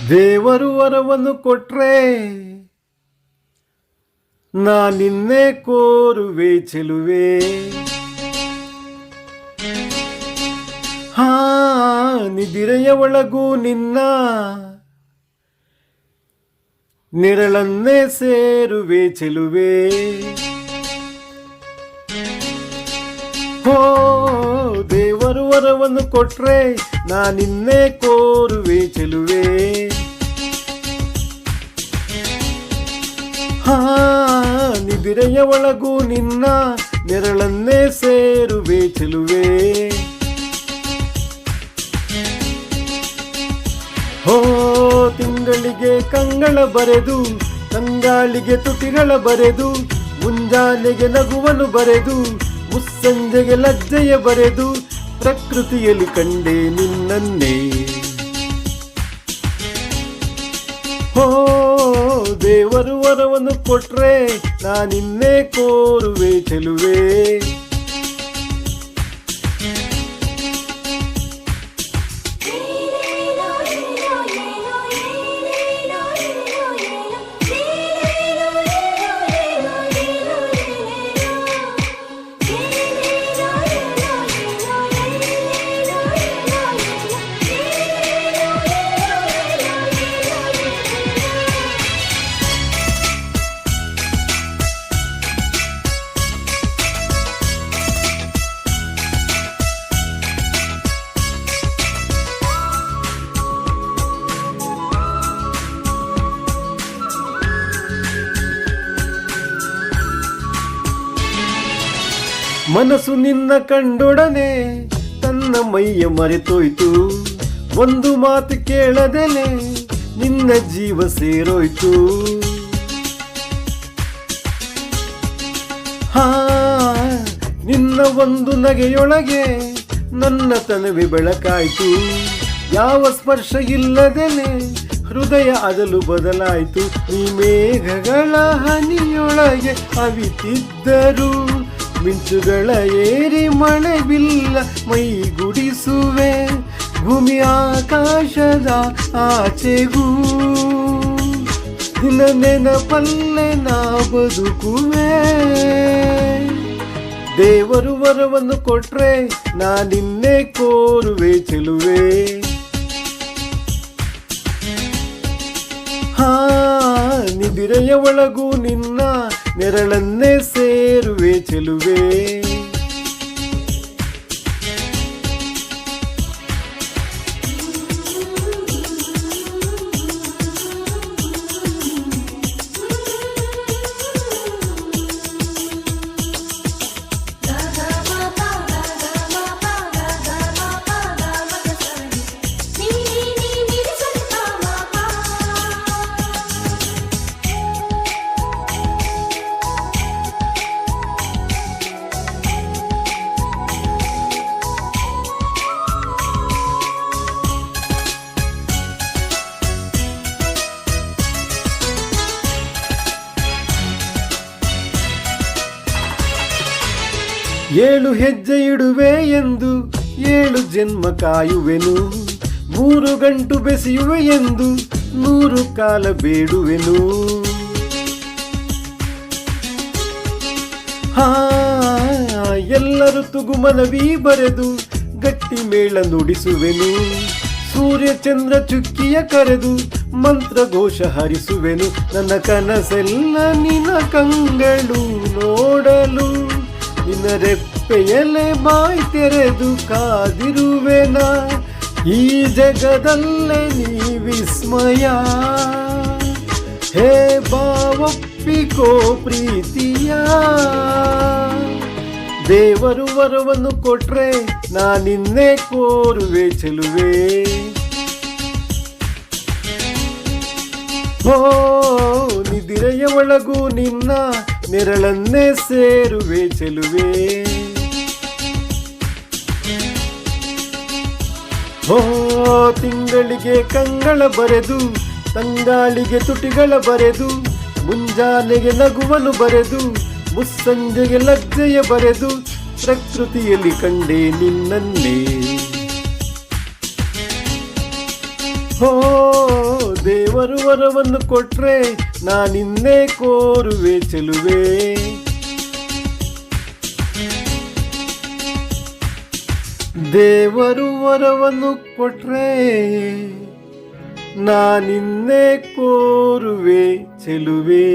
ದೇವರು ವರವನ್ನು ಕೊಟ್ರೆ ನಾನಿನ್ನೆ ಕೋರುವೆ ಚೆಲುವೆ. ನಿದಿರೆಯ ಒಳಗೂ ನಿನ್ನ ನೆರಳನ್ನೇ ಸೇರುವೆ ಚೆಲುವೆ. ದೇವರು ವರವನ್ನು ಕೊಟ್ರೆ ನಾನಿನ್ನೆ ಕೋರುವೆ ಚೆಲುವೆ. ನಿದಿರೆಯ ಒಳಗೂ ನಿನ್ನ ನೆರಳನ್ನೇ ಸೇರುವೆ ಚೆಲುವೆ. ತಿಂಗಳಿಗೆ ಕಂಗಳ ಬರೆದು, ತಂಗಾಳಿಗೆ ತುಟಿಗಳ ಬರೆದು, ಮುಂಜಾನೆಗೆ ನಗುವನ್ನು ಬರೆದು, ಮುಸ್ಸಂಜೆಗೆ ಲಜ್ಜೆಯ ಬರೆದು, ಪ್ರಕೃತಿಯಲ್ಲಿ ಕಂಡೆ ನಿನ್ನನ್ನೇ. ದೇವರು ವರವನ್ನು ಕೊಟ್ರೆ ನಾನಿನ್ನೆ ಕೋರುವೆ ಚೆಲುವೆ. ಮನಸ್ಸು ನಿನ್ನ ಕಂಡೊಡನೆ ತನ್ನ ಮೈಯ ಮರೆತೋಯ್ತು, ಒಂದು ಮಾತು ಕೇಳದೆಲೆ ನಿನ್ನ ಜೀವ ಸೇರೋಯ್ತು. ನಿನ್ನ ಒಂದು ನಗೆಯೊಳಗೆ ನನ್ನ ತನವೇ ಬೆಳಕಾಯ್ತು, ಯಾವ ಸ್ಪರ್ಶ ಇಲ್ಲದೆಲೆ ಹೃದಯ ಅದಲು ಬದಲಾಯ್ತು. ಈ ಮೇಘಗಳ ಹನಿಯೊಳಗೆ ಅವಿತಿದ್ದರು, ಮಿಂಚುಗಳ ಏರಿ ಮಳೆ ಬಿಲ್ಲ ಮೈಗುಡಿಸುವೆ, ಭೂಮಿ ಆಕಾಶದ ಆಚೆಗೂ ನಿನ್ನ ನೆನಪಲ್ಲೇ ನಾ ಬದುಕುವೆ. ದೇವರು ವರವನ್ನು ಕೊಟ್ರೆ ನಾನಿನ್ನೆ ಕೋರುವೆ ಚೆಲುವೆ. ನಿದಿರೆಯ ಒಳಗೂ ನಿನ್ನ ನೆರಳನ್ನೇ ಸೇರುವೆ ಚೆಲುವೆ. ಏಳು ಹೆಜ್ಜೆ ಇಡುವೆ ಎಂದು 7 ಜನ್ಮ ಕಾಯುವೆನು, 3 ಗಂಟು ಬೆಸೆಯುವೆ ಎಂದು 100 ಕಾಲ ಬೇಡುವೆನು. ಎಲ್ಲರೂ ತುಗು ಮನವಿ ಬರೆದು ಗಟ್ಟಿ ಮೇಳ ನುಡಿಸುವೆನು, ಸೂರ್ಯ ಚಂದ್ರ ಚುಕ್ಕಿಯ ಕರೆದು ಮಂತ್ರ ಘೋಷ ಹರಿಸುವೆನು. ನನ್ನ ಕನಸೆಲ್ಲ ನಿನ್ನ ಕಂಗಳು ನೋಡಲು, ನಿನ್ನ ರೆಪ್ಪೆಯಲ್ಲೇ ಬಾಯಿ ತೆರೆದು ಕಾದಿರುವೆನ. ಈ ಜಗದಲ್ಲೇ ನೀ ವಿಸ್ಮಯ, ಹೇ ಬಾವಪ್ಪಿಕೋ ಪ್ರೀತಿಯ. ದೇವರು ವರವನ್ನು ಕೊಟ್ರೆ ನಾನಿನ್ನೆ ಕೋರುವೆ ಚೆಲುವೆ. ನಿದಿರೆಯ ಒಳಗೂ ನಿನ್ನ ನೆರಳನ್ನೇ ಸೇರುವೆ ಚೆಲುವೆ. ತಿಂಗಳಿಗೆ ಕಂಗಳ ಬರೆದು, ತಂಗಾಳಿಗೆ ತುಟಿಗಳ ಬರೆದು, ಮುಂಜಾನೆಗೆ ನಗುವನ್ನು ಬರೆದು, ಮುಸ್ಸಂಜೆಗೆ ಲಜ್ಜೆಯ ಬರೆದು, ಪ್ರಕೃತಿಯಲ್ಲಿ ಕಂಡೆ ನಿನ್ನನ್ನೇ. ದೇವರು ವರವನ್ನು ಕೊಟ್ರೆ ನಾನಿನ್ನೇ ಕೋರುವೆ ಚೆಲುವೆ. ದೇವರು ವರವನ್ನು ಕೊಟ್ರೆ ನಾನಿನ್ನೇ ಕೋರುವೆ ಚೆಲುವೆ.